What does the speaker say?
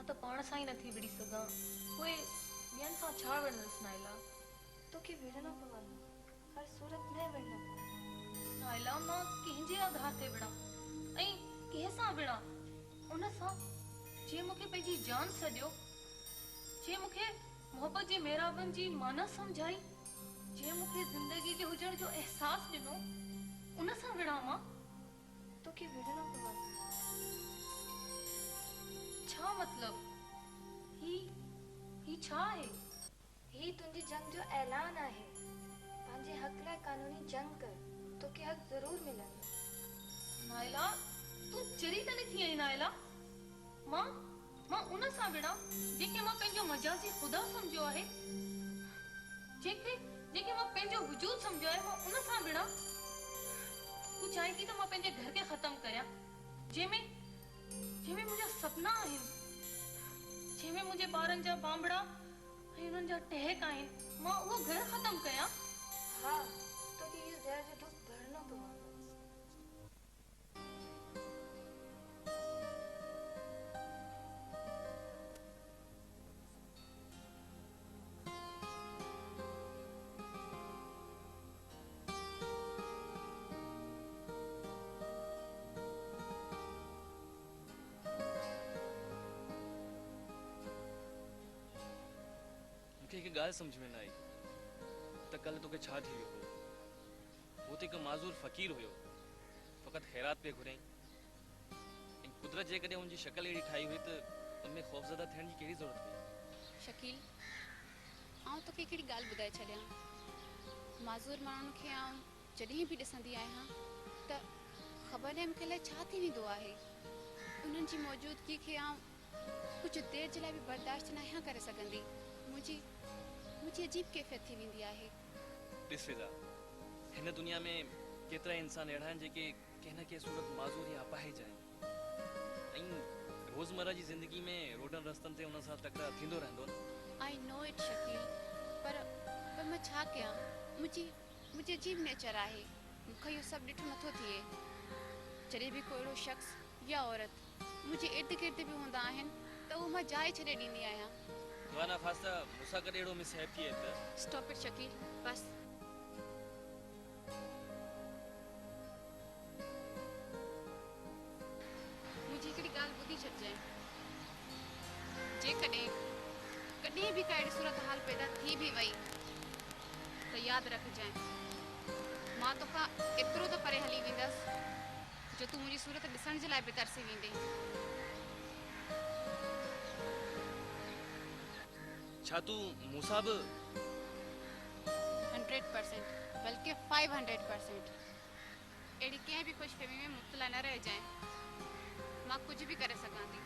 त पाण सां ई नथी विड़ी सघां, पोइ ॿियनि सां छा विड़ंदसि नाइला? तोखे विड़नो पवंदो, हर सूरत में विड़नो पवंदो। नाइला, मां कंहिंजे आधार ते विड़ां ऐं कंहिंसां विड़ां? उन सां जे मूंखे पंहिंजी जान सॼियो, जे मूंखे मोहब्बत जे मेराबनि जी माना सम्झाई, जे मूंखे ज़िंदगी जे हुजण जो एहसास ॾिनो, उन सां विड़ां मां? तोखे विड़नो पवंदो। छा मतलब? ही छा आहे? ही तुंहिंजी जंग जो ऐलान आहे। पंहिंजे हक लाइ कानूनी जंग कर, तोखे हक ज़रूर मिलंदो। नाइला, तूं चरी त नथी आई नाइला? मां उन सां विड़ां जेके मां पंहिंजो मजाज़ी ख़ुदा सम्झियो आहे, जेके मां पंहिंजो वजूद सम्झियो आहे, मां उन सां विड़ां? तूं चाहे थी त मां पंहिंजे घर खे ख़त्म करियां, जंहिंमें मुंहिंजा सपना आहिनि, जंहिंमें मुंहिंजे ॿारनि जा बांबड़ा ऐं उन्हनि जा टहक आहिनि, मां उहो घर ख़त्म कयां? हा, तोखे इहो ज़हर जो ढुक भरणो पवंदो। मूंखे हिकु ॻाल्हि सम्झ में न आई त कल्ह तोखे छा थी वियो हो। वो त हिकु माज़ूर फ़क़ीर हुयो, फ़क़ति ख़ैरात पे घुरियईं, ऐं कुदरत जेकॾहिं हुनजी शक्ल अहिड़ी ठाही हुई त उनमें ख़ौफ़ज़दा थियण जी कहिड़ी ज़रूरत हुई? शकील, आउं तोखे हिकिड़ी ॻाल्हि ॿुधाए छॾियां। माज़ूर माण्हुनि खे आउं जॾहिं बि ॾिसंदी आहियां त ख़बर न मूंखे लाइ छा थी वेंदो आहे। उन्हनि जी मौजूदगी खे आउं कुझु देरि जे लाइ बि बर्दाश्त न आहियां करे सघंदी। मुंहिंजी अजीब कैफ़ियत थी वेंदी आहे। ॾिस फिज़ा, हिन दुनिया में केतिरा इंसान अहिड़ा आहिनि जेके कंहिं न कंहिं सूरत माज़ूर या अपाहिज आहिनि, ऐं रोज़मर्रा जी ज़िंदगी में रोडनि रस्तनि ते उन सां तकरार थींदो रहंदो न। आई नो इट शकील, पर मां छा कयां? मुंहिंजी अजीब नेचर आहे। मूंखे इहो सभु ॾिठो नथो थिए। जॾहिं बि कोई अहिड़ो शख़्स या औरत मुंहिंजे इर्द गिर्द बि हूंदा आहिनि त उहो मां जाइ छॾे ॾींदी आहियां। वाना ख़ास्ता मूंसां गॾु अहिड़ो मिसहैप थिए त स्टॉप इट शकील, बस। मुंहिंजी हिकिड़ी ॻाल्हि ॿुधी छॾिजांइ। कॾहिं बि का अहिड़ी सूरत हाल पैदा थी बि वई त यादि रखजांइ, मां तोखां एतिरो त परे हली वेंदसि जो तूं मुंहिंजी सूरत ॾिसण जे लाइ बि तरसी वेंदे। छा तूं मूंसां बि 100%, बल्कि 500%। अहिड़ी कंहिं बि ख़ुशफ़हमी में मुब्तला न रहिजांइ। मां कुझु बि करे सघां थी।